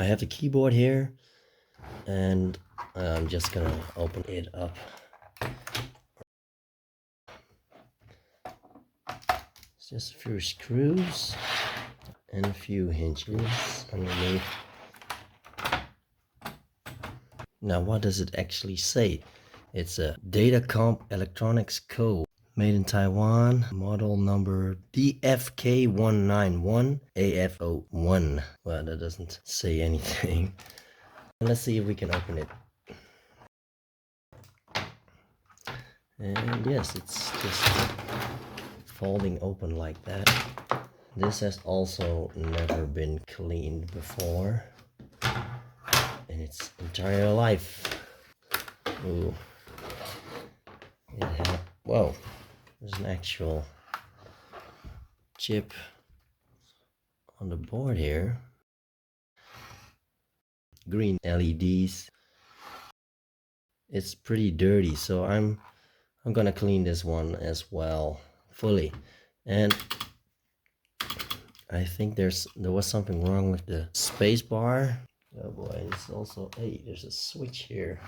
have the keyboard here, and I'm just gonna open it up. It's just a few screws and a few hinges underneath. Now, what does it actually say? It's a Datacomp electronics code, made in Taiwan, model number DFK191AF01. Well, that doesn't say anything. Let's see if we can open it. And yes, it's just folding open like that. This has also never been cleaned before in its entire life. Ooh. Whoa, there's an actual chip on the board here. Green LEDs. It's pretty dirty, so I'm gonna clean this one as well fully. And I think there was something wrong with the space bar. Oh boy, it's also, hey, there's a switch here.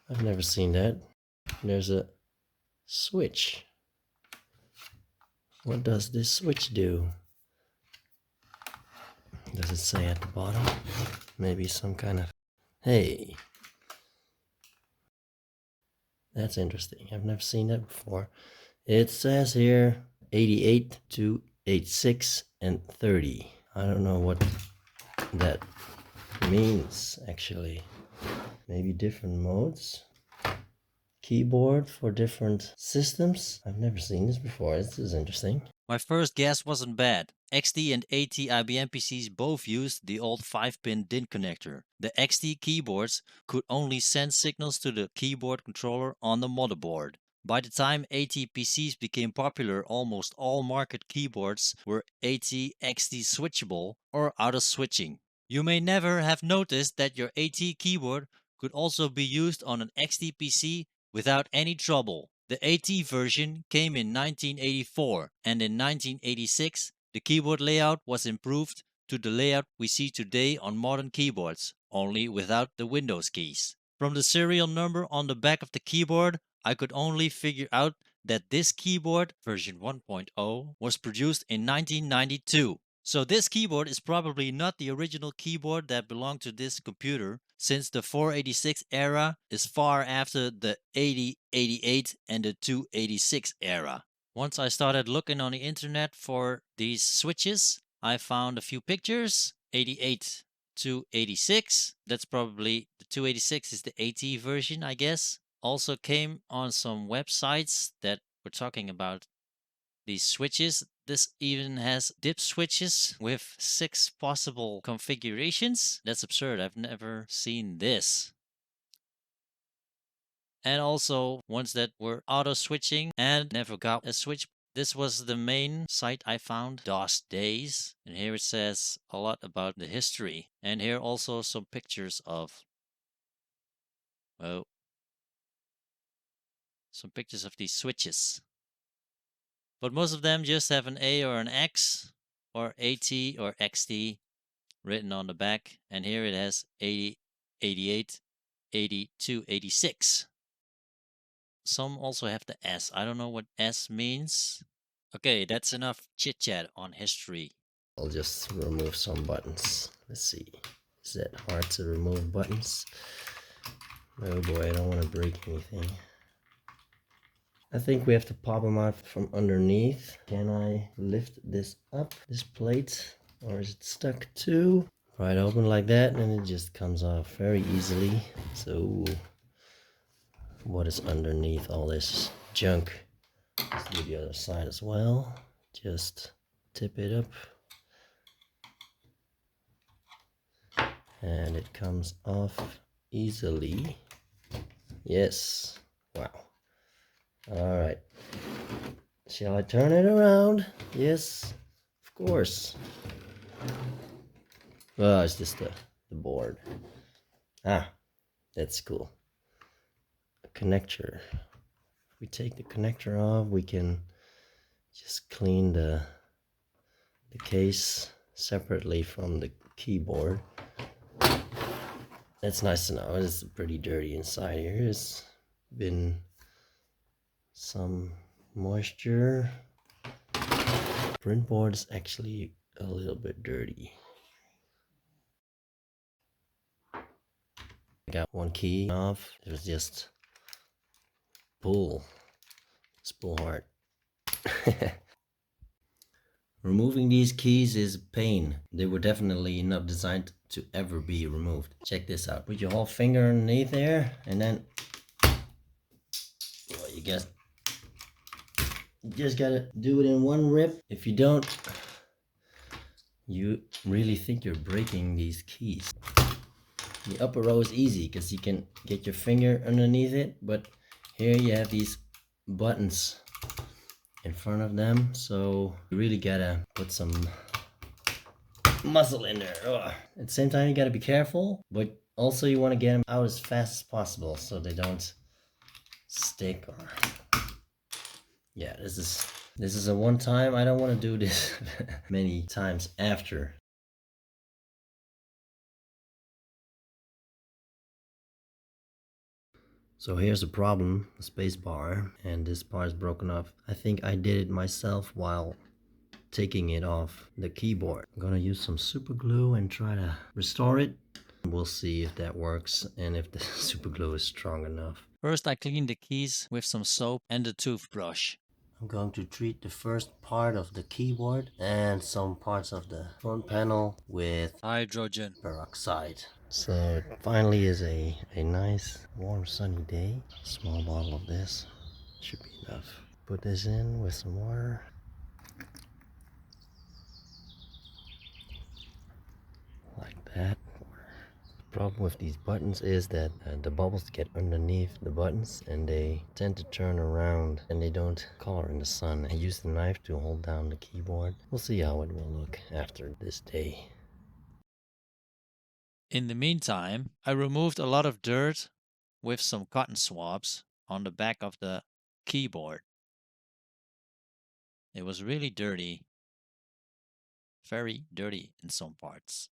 I've never seen that. There's a switch. What does this switch do? Does it say at the bottom? Maybe some kind of, hey, that's interesting. I've never seen that before. It says here 88 to 86 and 30. I don't know what that means actually. Maybe different modes. Keyboard for different systems. I've never seen this before. This is interesting. My first guess wasn't bad. XT and AT IBM PCs both used the old 5-pin DIN connector. The XT keyboards could only send signals to the keyboard controller on the motherboard. By the time AT PCs became popular, almost all market keyboards were AT XT switchable or auto switching. You may never have noticed that your AT keyboard could also be used on an XT PC without any trouble. The AT version came in 1984, and in 1986 the keyboard layout was improved to the layout we see today on modern keyboards, only without the Windows keys. From the serial number on the back of the keyboard, I could only figure out that this keyboard, version 1.0, was produced in 1992. So this keyboard is probably not the original keyboard that belonged to this computer, since the 486 era is far after the 8088 and the 286 era. Once I started looking on the internet for these switches, I found a few pictures. 88 to 86, that's probably the 286 is the AT version, I guess. Also came on some websites that were talking about these switches. This even has dip switches with 6 possible configurations. That's absurd. I've never seen this. And also ones that were auto switching and never got a switch. This was the main site I found, DOS Days. And here it says a lot about the history. And here also some pictures of, well, some pictures of these switches. But most of them just have an A or an X or AT or XT written on the back. And here it has 80, 88, 82, 86. Some also have the S. I don't know what S means. Okay, that's enough chit chat on history. I'll just remove some buttons. Let's see. Is that hard to remove buttons? Oh boy, I don't want to break anything. I think we have to pop them out from underneath. Can I lift this up, this plate? Or is it stuck too? Right open like that and it just comes off very easily. So what is underneath all this junk? Let's do the other side as well. Just tip it up. And it comes off easily. Yes. Wow. All right. Shall I turn it around? Yes, of course. Oh, it's just the board. Ah, that's cool. A connector. If we take the connector off, we can just clean the case separately from the keyboard. It's nice to know. It's pretty dirty inside here. There's been some moisture. Print board is actually a little bit dirty. I got one key off. It was just pull. It's pull hard. Removing these keys is a pain. They were definitely not designed to ever be removed. Check this out. Put your whole finger underneath there and then well, you just gotta do it in one rip. If you don't, you really think you're breaking these keys. The upper row is easy because you can get your finger underneath it, but here you have these buttons in front of them, so you really gotta put some muscle in there. Ugh. At the same time, you gotta be careful, but also you want to get them out as fast as possible so they don't stick. Or yeah, this is a one time. I don't want to do this many times after. So here's the problem, the space bar, and this part is broken off. I think I did it myself while taking it off the keyboard. I'm gonna use some super glue and try to restore it. We'll see if that works and if the super glue is strong enough. First, I clean the keys with some soap and a toothbrush. I'm going to treat the first part of the keyboard and some parts of the front panel with Hydrogen peroxide. So it finally is a nice warm sunny day. A small bottle of this should be enough. Put this in with some water. Like that. The problem with these buttons is that the bubbles get underneath the buttons and they tend to turn around and they don't color in the sun. I use the knife to hold down the keyboard. We'll see how it will look after this day. In the meantime, I removed a lot of dirt with some cotton swabs on the back of the keyboard. It was really dirty, very dirty in some parts.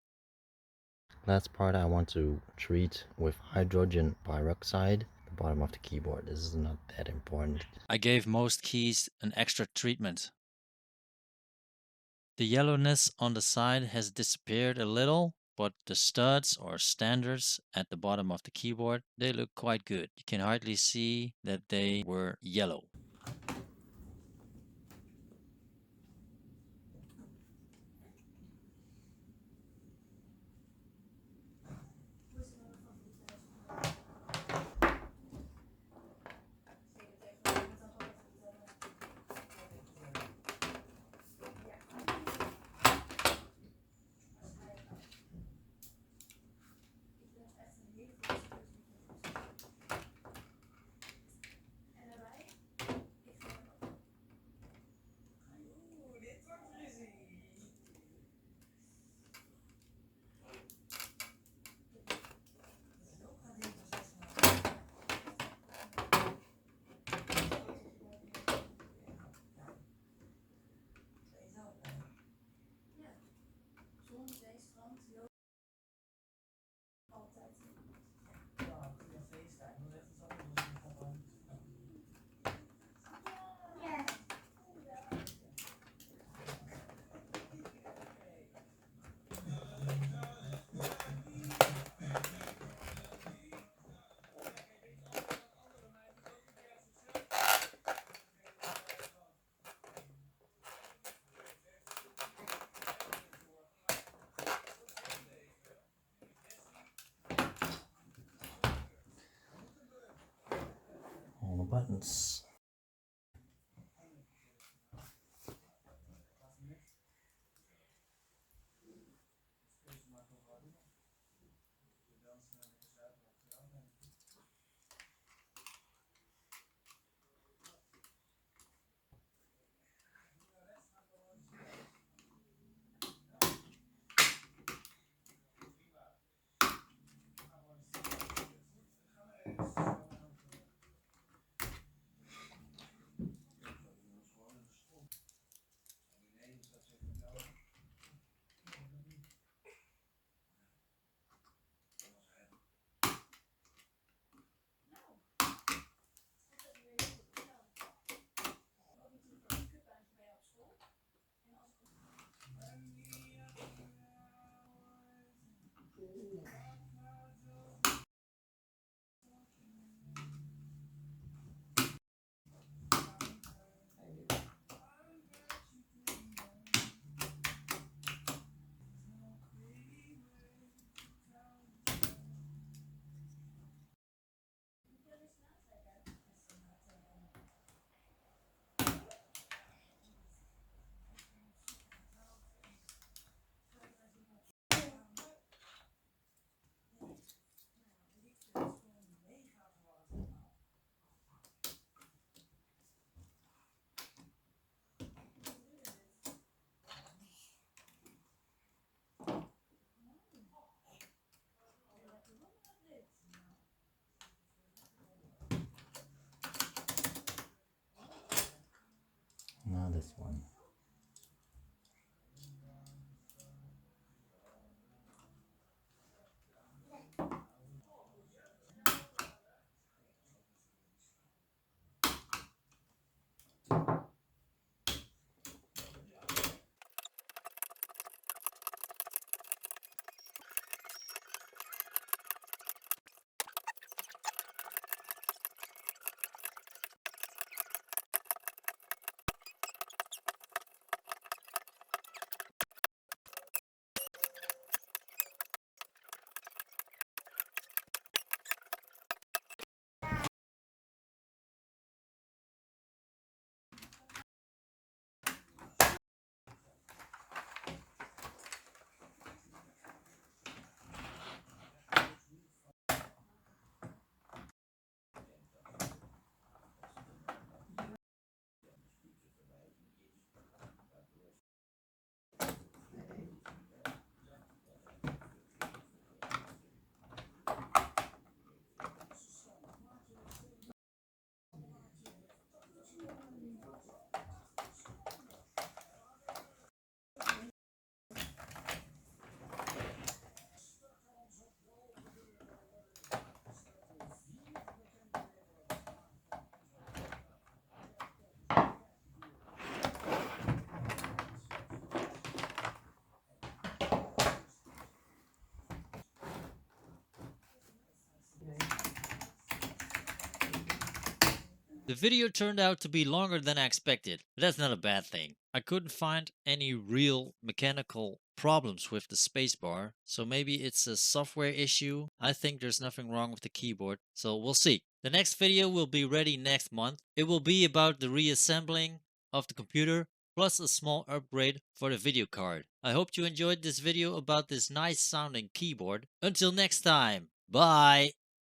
Last part I want to treat with hydrogen peroxide, the bottom of the keyboard. This is not that important. I gave most keys an extra treatment. The yellowness on the side has disappeared a little, but the studs or standards at the bottom of the keyboard, they look quite good. You can hardly see that they were yellow. All the buttons. this one. The video turned out to be longer than I expected, but that's not a bad thing. I couldn't find any real mechanical problems with the spacebar, so maybe it's a software issue. I think there's nothing wrong with the keyboard, so we'll see. The next video will be ready next month. It will be about the reassembling of the computer plus a small upgrade for the video card. I hope you enjoyed this video about this nice sounding keyboard. Until next time, bye!